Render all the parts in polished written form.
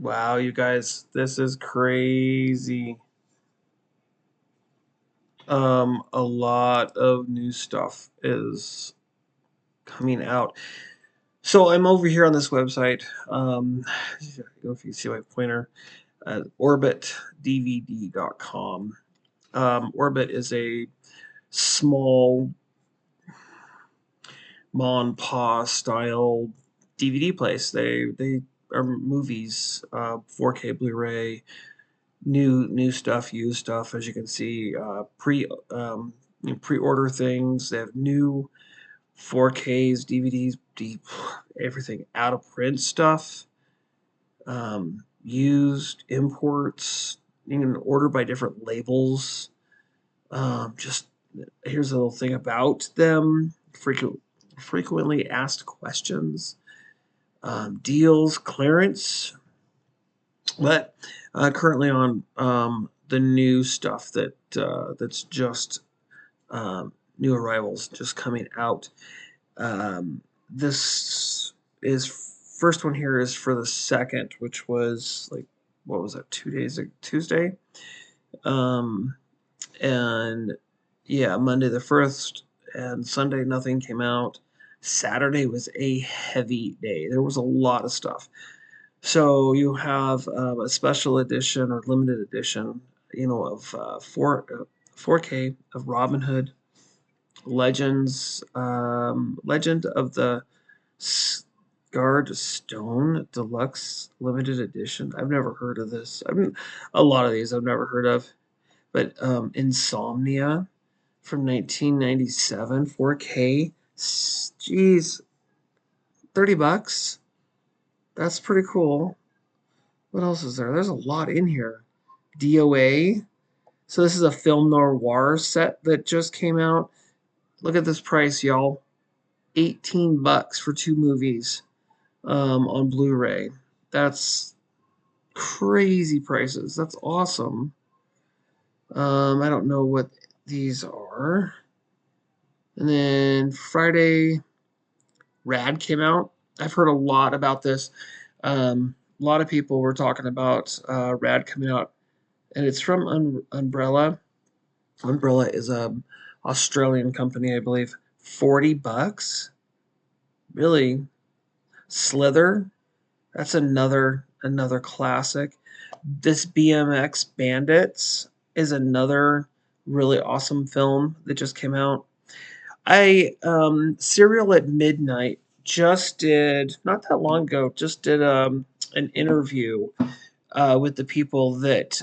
Wow, you guys, this is crazy. A lot of new stuff is coming out. So I'm over here on this website. I don't know if you can see my pointer, orbitdvd.com. Orbit is a small mom pa style DVD place. They are movies, 4K Blu-ray, new stuff, used stuff. As you can see, pre-order things. They have new 4Ks, DVDs, everything out of print stuff, used imports. You can order by different labels. Just here's a little thing about them. Frequently asked questions, deals, clearance, but currently on the new stuff that's just new arrivals just coming out. This is first one here is for the second, which was like what was that 2 days ago, Tuesday, um, and yeah, Monday the first and Sunday nothing came out. Saturday was a heavy day. There was a lot of stuff. So you have a special edition or limited edition, of 4K of Robin Hood, Legend of the Scarred Stone Deluxe Limited Edition. I've never heard of this. A lot of these I've never heard of, but Insomnia from 1997, 4K. Jeez, $30. That's pretty cool. What else is there? There's a lot in here. DOA. So this is a film noir set that just came out. Look at this price, y'all. $18 for two movies on Blu-ray. That's crazy prices. That's awesome. I don't know what these are. And then Friday, Rad came out. I've heard a lot about this. A lot of people were talking about Rad coming out, and it's from Umbrella. Umbrella is a Australian company, I believe. $40, really. Slither, that's another classic. This BMX Bandits is another really awesome film that just came out. I Serial at Midnight just did not that long ago. Just did an interview with the people that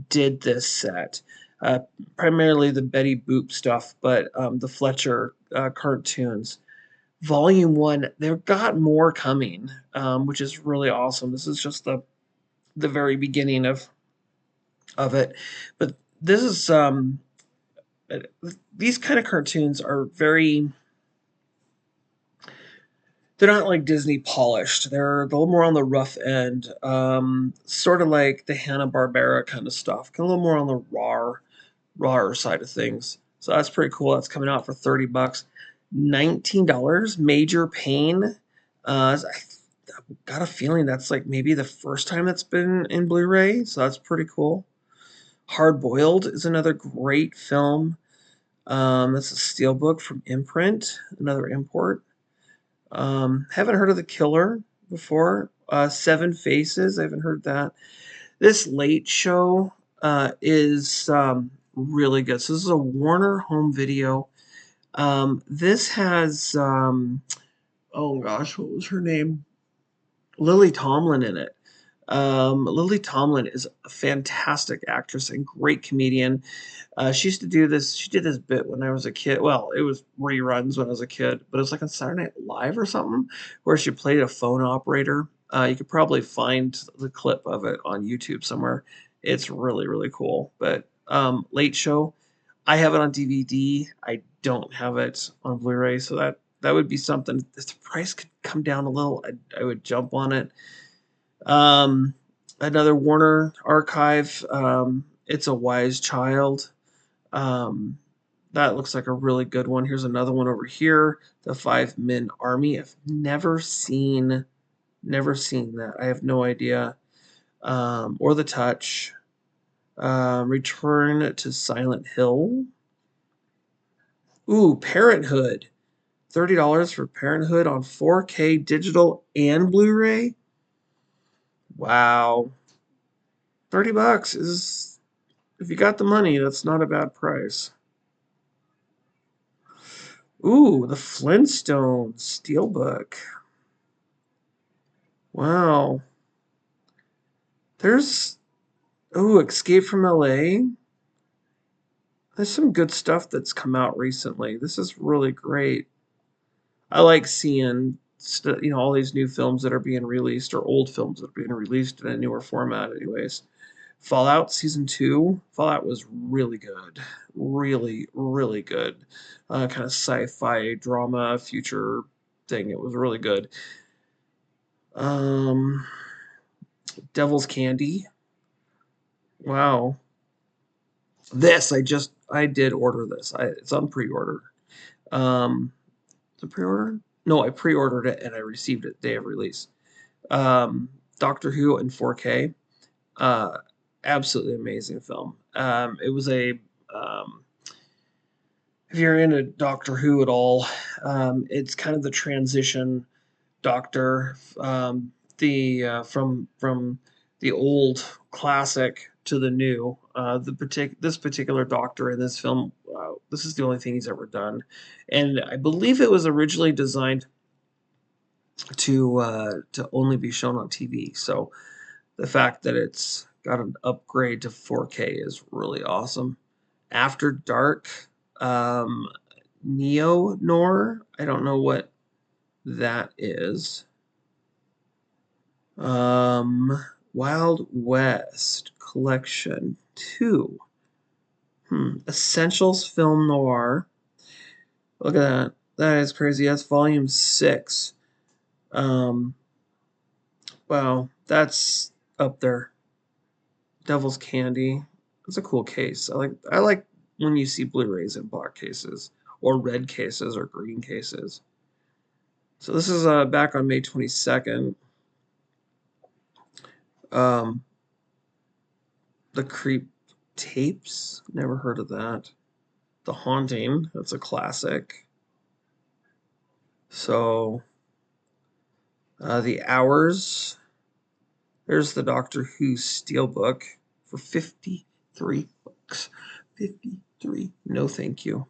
did this set. Uh, Primarily the Betty Boop stuff, but the Fletcher cartoons. Volume one, they've got more coming, which is really awesome. This is just the very beginning of it, but this is uh, these kind of cartoons are very. They're not like Disney polished. They're a little more on the rough end, sort of like the Hanna Barbera kind of stuff. A little more on the rawer side of things. So that's pretty cool. That's coming out for $30. $19. Major Pain. I got a feeling that's like maybe the first time that's been in Blu-ray, so that's pretty cool. Hard Boiled is another great film. That's a steelbook from Imprint, another import. Haven't heard of The Killer before. Seven Faces, I haven't heard that. This Late Show is really good. So this is a Warner Home Video. This has oh gosh, what was her name? Lily Tomlin in it. Lily Tomlin is a fantastic actress and great comedian. She used to do this. She did this bit when I was a kid. Well, it was reruns when I was a kid, but it was like on Saturday Night Live or something, where she played a phone operator. You could probably find the clip of it on YouTube somewhere. It's really really cool. But Late Show, I have it on DVD. I don't have it on Blu-ray, so that would be something. If the price could come down a little, I would jump on it. Um, Another Warner archive. It's a Wise Child. Um, that looks like a really good one. Here's another one over here. The Five Men Army. I've never seen Never seen that. I have no idea. Or The Touch. Return to Silent Hill. Ooh, Parenthood. $30 for Parenthood on 4K digital and Blu-ray. Wow. $30 is, if you got the money, that's not a bad price. Ooh, the Flintstones Steelbook. Wow. There's, ooh, Escape from LA. There's some good stuff that's come out recently. This is really great. I like seeing all these new films that are being released, or old films that are being released in a newer format anyways. Fallout Season 2. Fallout was really good. Really, really good. Kind of sci-fi drama future thing. It was really good. Um, Devil's Candy. Wow. This I did order this. It's on pre-order. Um, the pre-order? No, I pre-ordered it and I received it day of release. Doctor Who in 4K. Uh, Absolutely amazing film. It was a if you're into Doctor Who at all, it's kind of the transition Doctor, from the old classic to the new. This particular Doctor in this film, this is the only thing he's ever done, and I believe it was originally designed to only be shown on TV. So the fact that it's got an upgrade to 4K is really awesome. After Dark, um, Neo Noir. I don't know what that is. Um, Wild West Collection 2. Essentials Film Noir. Look at that. That is crazy. That's volume 6. Um, wow, that's up there. Devil's Candy. That's a cool case. I like when you see Blu-rays in black cases or red cases or green cases. So this is back on May 22nd. Um, the Creep Tapes. Never heard of that. The Haunting. That's a classic. So the Hours. There's the Doctor Who Steelbook for 53 bucks. 53. No, thank you.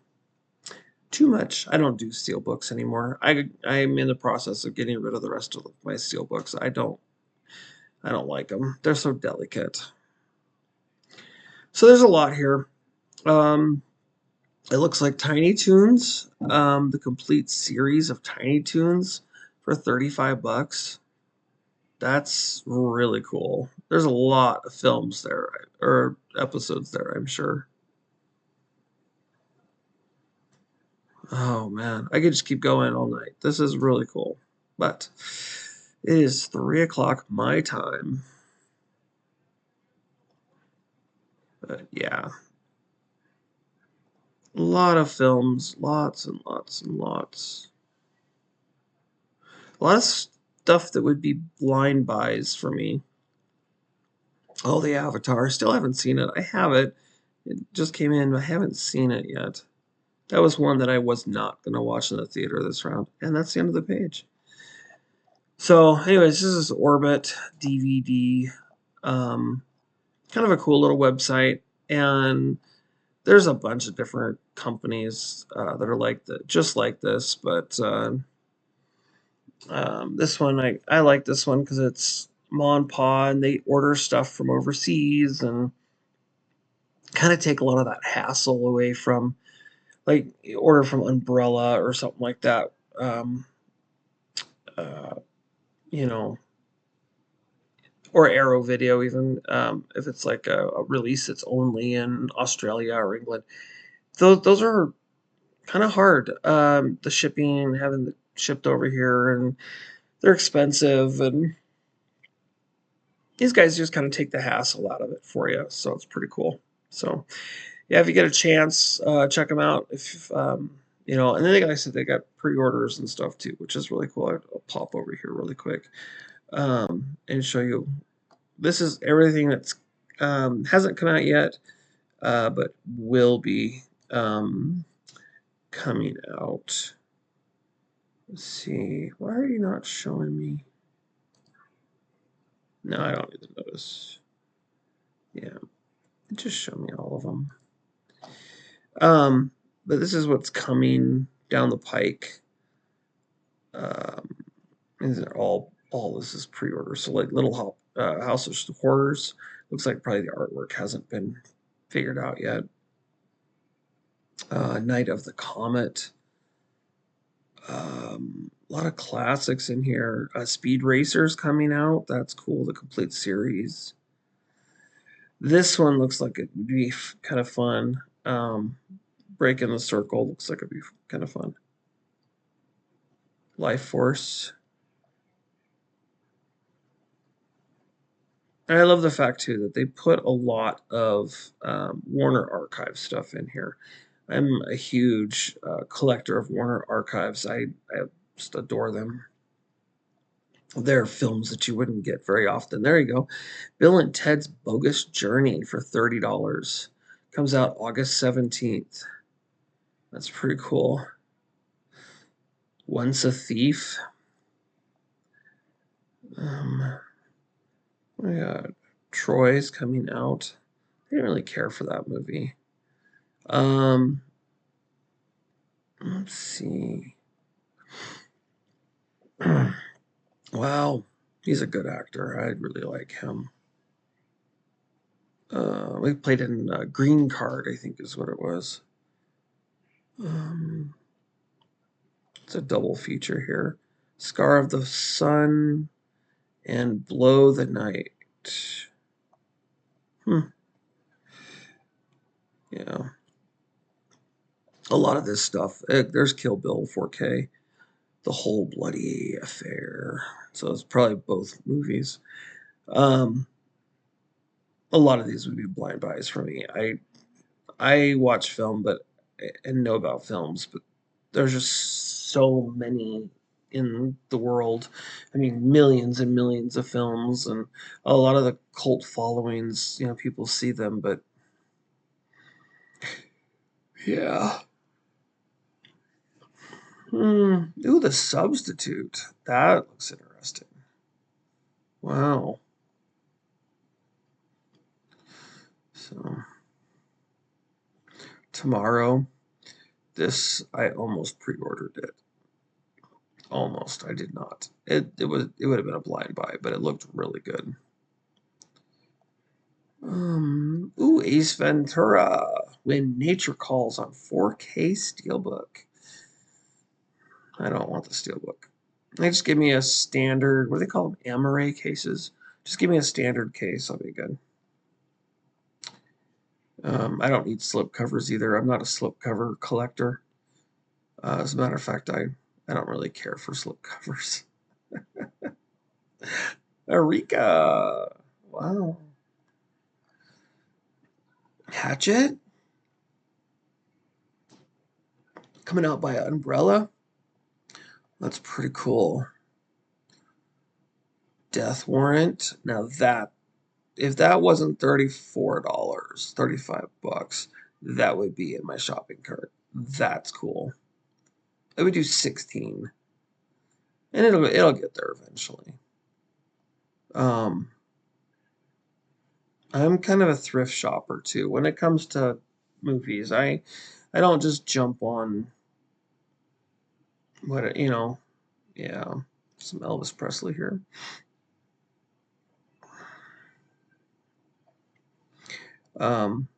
Too much. I don't do steelbooks anymore. I'm in the process of getting rid of the rest of my steelbooks. I don't like them. They're so delicate. So there's a lot here. Um, it looks like Tiny Toons, the complete series of Tiny Toons for 35 bucks. That's really cool. There's a lot of films there, or episodes there, I'm sure. Oh man, I could just keep going all night. This is really cool. But it is 3 o'clock my time. But yeah, a lot of films, lots and lots and lots. A lot of stuff that would be blind buys for me. Oh, the Avatar. Still haven't seen it. I have it. It just came in. I haven't seen it yet. That was one that I was not going to watch in the theater this round. And that's the end of the page. So, anyways, this is Orbit DVD. Um, Kind of a cool little website. And there's a bunch of different companies that are just like this. But this one, I like this one because it's Ma and Pa, and they order stuff from overseas and kind of take a lot of that hassle away from, like, you order from Umbrella or something like that. Uh, you know, or Arrow Video, even if it's like a release that's only in Australia or England. Those are kind of hard. The shipping, having it shipped over here, and they're expensive, and these guys just kind of take the hassle out of it for you. So it's pretty cool. So yeah, if you get a chance, check them out. If and then like I said, they got pre-orders and stuff too, which is really cool. I'll pop over here really quick. and show you. This is everything that's hasn't come out yet, but will be coming out. Let's see. Why are you not showing me? No, I don't need to notice. Yeah, just show me all of them. But this is what's coming down the pike. These are all this is pre-order. So like House of Horrors looks like probably the artwork hasn't been figured out yet. Night of the Comet. A lot of classics in here. Speed Racers coming out. That's cool. The complete series. This one looks like it'd be kind of fun. Breaking the Circle looks like it'd be kind of fun. Life Force. And I love the fact too that they put a lot of Warner Archive stuff in here. I'm a huge collector of Warner Archives. I just adore them. They're films that you wouldn't get very often. There you go. Bill and Ted's Bogus Journey for $30. Comes out August 17th. That's pretty cool. Once a Thief. My God. Troy's coming out. I didn't really care for that movie. Let's see. Wow, he's a good actor. I really like him. We played in Green Card, I think is what it was. It's a double feature here. Scar of the Sun and Blow the Night. Yeah. A lot of this stuff. There's Kill Bill 4K. The Whole Bloody Affair. So it's probably both movies. A lot of these would be blind buys for me. I watch film, and know about films, but there's just so many in the world. I mean, millions and millions of films, and a lot of the cult followings. People see them, but yeah. Ooh, The Substitute. That looks interesting. Wow. So tomorrow, this I almost pre-ordered it. Almost, I did not. It would have been a blind buy, but it looked really good. Ooh, Ace Ventura, When Nature Calls on 4K Steelbook. I don't want the Steelbook. They just give me a standard, what do they call them? Amaray cases. Just give me a standard case, I'll be good. I don't need slip covers either. I'm not a slip cover collector. As a matter of fact, I don't really care for slip covers. Eureka! Wow. Hatchet? Coming out by Umbrella? That's pretty cool. Death Warrant. Now that, if that wasn't $34, $35, that would be in my shopping cart. That's cool. I would do 16, and it'll get there eventually. I'm kind of a thrift shopper too. When it comes to movies, I don't just jump on yeah, some Elvis Presley here. Um,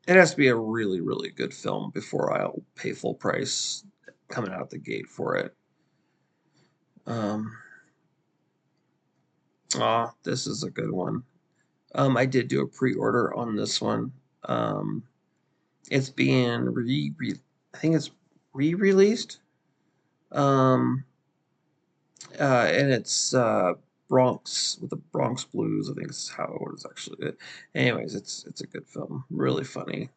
it has to be a really, really good film before I'll pay full price coming out the gate for it. Um, this is a good one. I did do a pre-order on this one. It's being I think it's re-released. Um, and it's Bronx with the Bronx Blues. I think is how it was actually. Anyways, it's a good film. Really funny.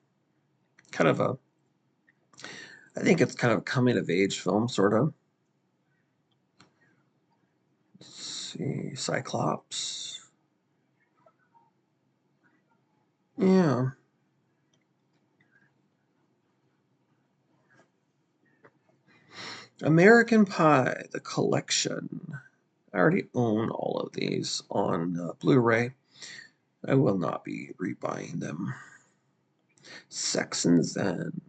Kind of a. I think it's kind of a coming of age film, sort of. see, Cyclops. Yeah. American Pie, the collection. I already own all of these on Blu-ray. I will not be rebuying them. Sex and Zen.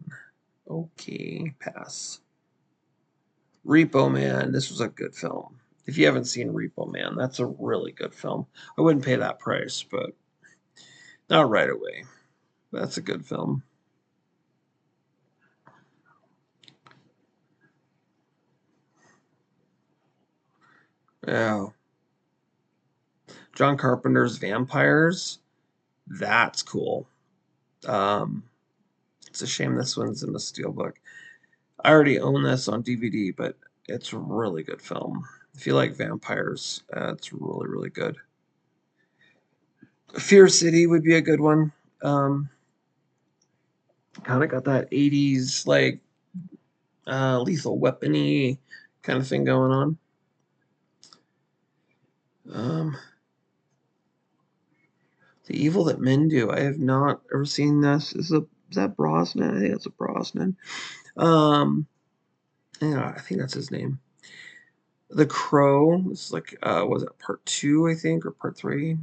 Okay, pass. Repo Man. This was a good film. If you haven't seen Repo Man, that's a really good film. I wouldn't pay that price, but not right away. That's a good film. Yeah. John Carpenter's Vampires. That's cool. Um, it's a shame this one's in the steelbook. I already own this on DVD, but it's a really good film. If you like vampires, it's really, really good. Fear City would be a good one. Um, kind of got that 80s, like, Lethal Weapon-y kind of thing going on. Um, The Evil That Men Do. I have not ever seen this. Is that Brosnan? I think it's a Brosnan. Um, yeah, I think that's his name. The Crow. This is like, was it part 2, I think, or part 3?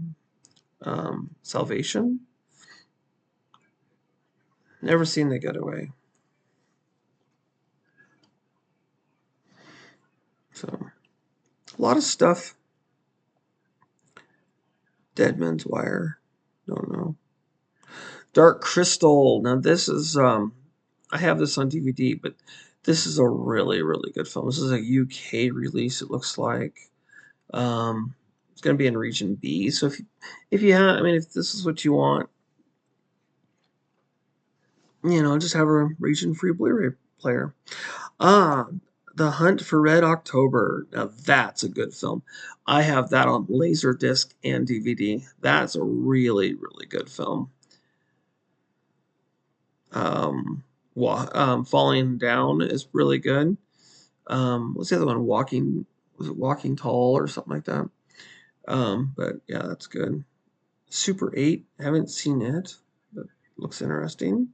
Salvation. Never seen The Getaway. So, a lot of stuff. Dead Man's Wire. Don't know. Dark Crystal. Now this is I have this on DVD, but this is a really, really good film. This is a UK release, it looks like. It's gonna be in region B. So if you have, I mean, if this is what you want, just have a region free Blu-ray player. Ah, The Hunt for Red October. Now that's a good film. I have that on Laserdisc and DVD. That's a really, really good film. Falling Down is really good. What's the other one? Was it Walking Tall or something like that? But yeah, that's good. Super 8, haven't seen it, but looks interesting.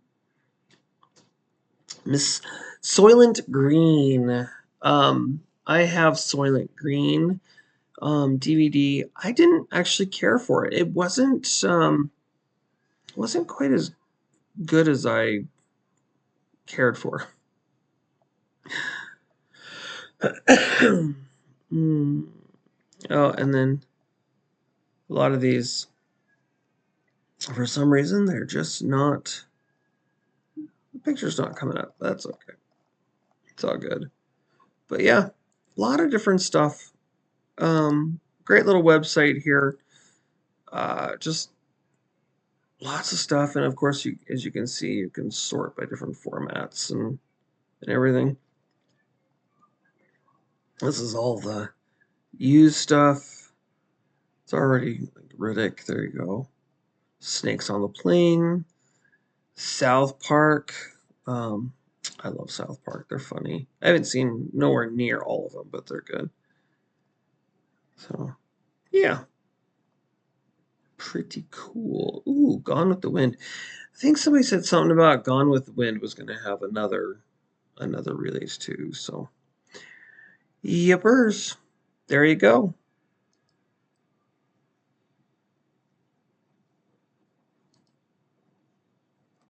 Miss Soylent Green. I have Soylent Green DVD. I didn't actually care for it. It wasn't quite as good as I cared for. Mm. Oh, and then a lot of these, for some reason, they're just not. The picture's not coming up. That's okay. It's all good. But yeah, a lot of different stuff. Great little website here. Just lots of stuff, and of course, as you can see, you can sort by different formats and everything. This is all the used stuff. It's already like Riddick. There you go. Snakes on the Plane. South Park. Um, I love South Park. They're funny. I haven't seen nowhere near all of them, but they're good. So, yeah, pretty cool. Ooh, Gone with the Wind. I think somebody said something about Gone with the Wind was going to have another release too. So, yippers. There you go.